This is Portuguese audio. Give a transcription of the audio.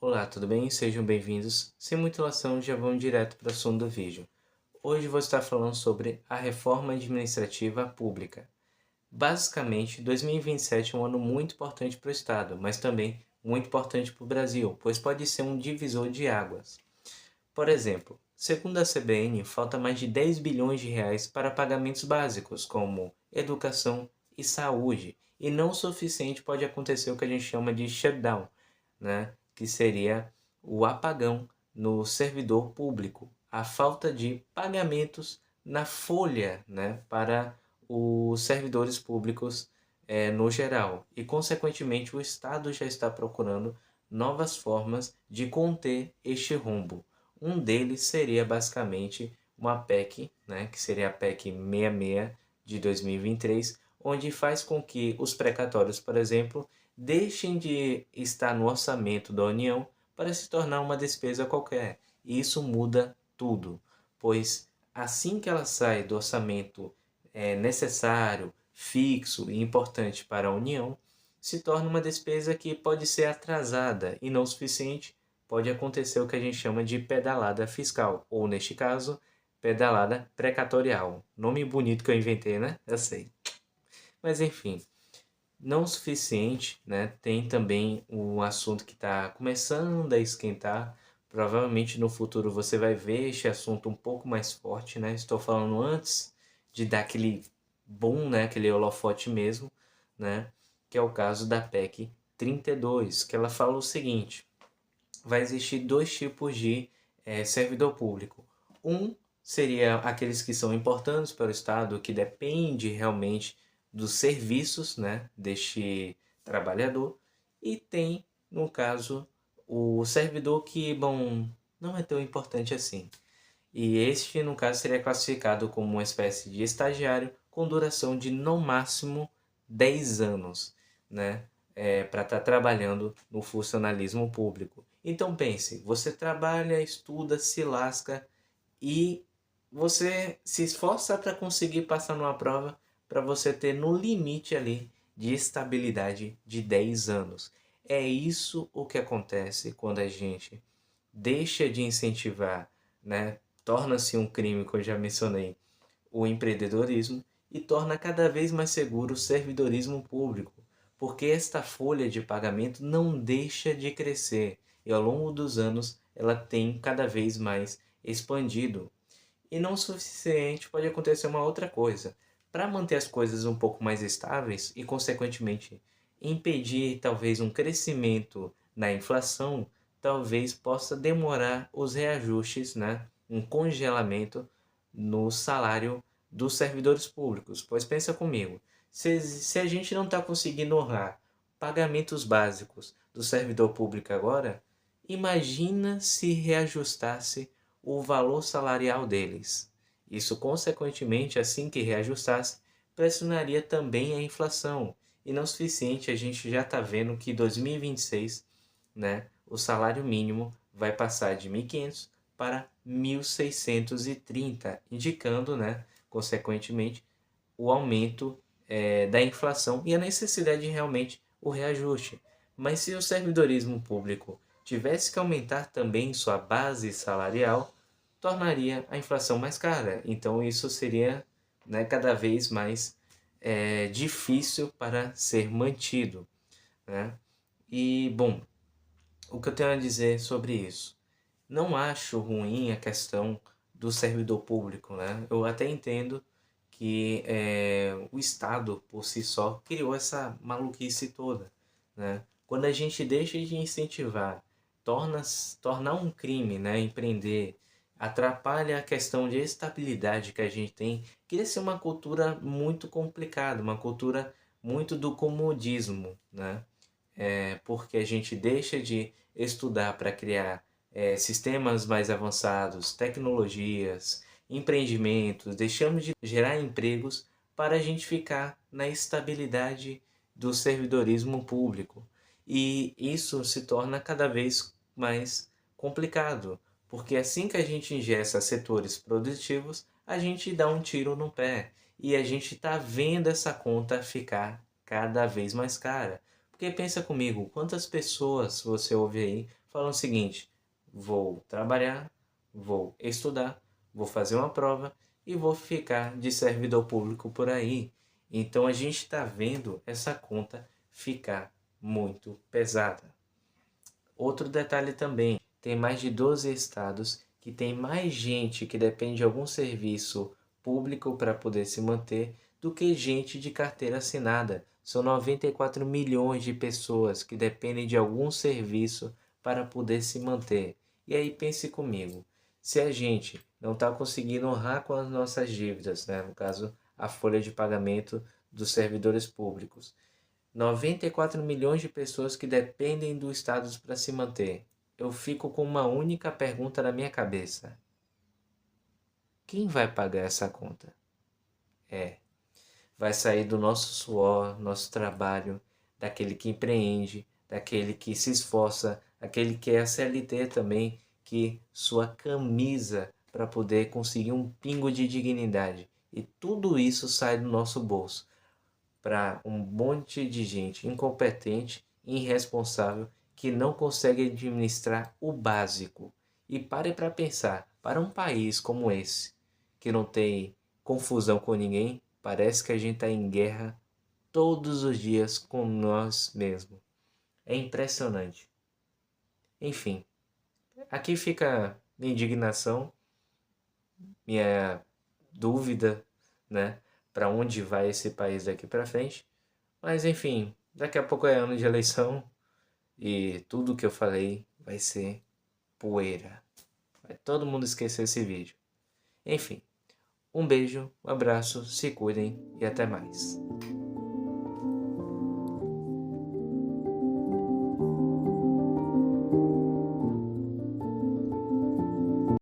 Olá, tudo bem? Sejam bem-vindos. Sem muita enrolação, já vamos direto para o assunto do vídeo. Hoje vou estar falando sobre a reforma administrativa pública. Basicamente, 2027 é um ano muito importante para o Estado, mas também muito importante para o Brasil, pois pode ser um divisor de águas. Por exemplo, segundo a CBN, falta mais de 10 bilhões de reais para pagamentos básicos, como educação e saúde, e não o suficiente pode acontecer o que a gente chama de shutdown, né? Que seria o apagão no servidor público, a falta de pagamentos na folha, né, para os servidores públicos no geral. E, consequentemente, o Estado já está procurando novas formas de conter este rombo. Um deles seria basicamente uma PEC, né, que seria a PEC 66 de 2023, onde faz com que os precatórios, por exemplo, deixem de estar no orçamento da União para se tornar uma despesa qualquer. E isso muda tudo, pois assim que ela sai do orçamento necessário, fixo e importante para a União, se torna uma despesa que pode ser atrasada e não suficiente, pode acontecer o que a gente chama de pedalada fiscal, ou neste caso, pedalada precatorial. Nome bonito que eu inventei, né? Eu sei. Mas enfim, não o suficiente, né? Tem também um assunto que está começando a esquentar. Provavelmente no futuro você vai ver este assunto um pouco mais forte, né? Estou falando antes de dar aquele boom, né? Aquele holofote mesmo, né? Que é o caso da PEC 32, que ela fala o seguinte: vai existir dois tipos de servidor público. Um seria aqueles que são importantes para o Estado, que depende realmente dos serviços, né, deste trabalhador. E tem, no caso, o servidor que, bom, não é tão importante assim. E este, no caso, seria classificado como uma espécie de estagiário com duração de no máximo 10 anos, né? Para estar trabalhando no funcionalismo público. Então pense, você trabalha, estuda, se lasca e você se esforça para conseguir passar numa prova para você ter no limite ali de estabilidade de 10 anos. É isso o que acontece quando a gente deixa de incentivar, né? Torna-se um crime, que eu já mencionei, o empreendedorismo e torna cada vez mais seguro o servidorismo público, porque esta folha de pagamento não deixa de crescer e ao longo dos anos ela tem cada vez mais expandido. E não o suficiente, pode acontecer uma outra coisa. Para manter as coisas um pouco mais estáveis e, consequentemente, impedir talvez um crescimento na inflação, talvez possa demorar os reajustes, né? Um congelamento no salário dos servidores públicos. Pois pensa comigo, se a gente não está conseguindo honrar pagamentos básicos do servidor público agora, imagina se reajustasse o valor salarial deles. Isso, consequentemente, assim que reajustasse, pressionaria também a inflação. E não o suficiente, a gente já está vendo que em 2026, né, o salário mínimo vai passar de 1.500 para 1.630, indicando, né, consequentemente, o aumento da inflação e a necessidade de realmente o reajuste. Mas se o servidorismo público tivesse que aumentar também sua base salarial, tornaria a inflação mais cara. Então isso seria, né, cada vez mais difícil para ser mantido, né? E, bom, o que eu tenho a dizer sobre isso? Não acho ruim a questão do servidor público, né? Eu até entendo que o Estado, por si só, criou essa maluquice toda, né? Quando a gente deixa de incentivar, tornar um crime, né? Empreender, atrapalha a questão de estabilidade que a gente tem, cria ser uma cultura muito complicada, uma cultura muito do comodismo, né? Porque a gente deixa de estudar para criar sistemas mais avançados, tecnologias, empreendimentos, deixamos de gerar empregos para a gente ficar na estabilidade do servidorismo público. E isso se torna cada vez mais complicado, porque assim que a gente ingessa setores produtivos, a gente dá um tiro no pé e a gente está vendo essa conta ficar cada vez mais cara. Porque pensa comigo, quantas pessoas você ouve aí falam o seguinte: vou trabalhar, vou estudar, vou fazer uma prova e vou ficar de servidor público por aí. Então a gente está vendo essa conta ficar muito pesada. Outro detalhe também, tem mais de 12 estados que tem mais gente que depende de algum serviço público para poder se manter do que gente de carteira assinada. São 94 milhões de pessoas que dependem de algum serviço para poder se manter. E aí pense comigo, se a gente não está conseguindo honrar com as nossas dívidas, né? No caso, a folha de pagamento dos servidores públicos, 94 milhões de pessoas que dependem do Estado para se manter. Eu fico com uma única pergunta na minha cabeça: quem vai pagar essa conta? É, vai sair do nosso suor, nosso trabalho, daquele que empreende, daquele que se esforça, aquele que é a CLT também, que sua camisa para poder conseguir um pingo de dignidade. E tudo isso sai do nosso bolso para um monte de gente incompetente e irresponsável que não consegue administrar o básico. E pare para pensar, para um país como esse, que não tem confusão com ninguém, parece que a gente está em guerra todos os dias com nós mesmos. É impressionante. Enfim, aqui fica minha indignação, minha dúvida, né? Para onde vai esse país daqui para frente. Mas enfim, daqui a pouco é ano de eleição e tudo que eu falei vai ser poeira. Vai todo mundo esquecer esse vídeo. Enfim, um beijo, um abraço, se cuidem e até mais.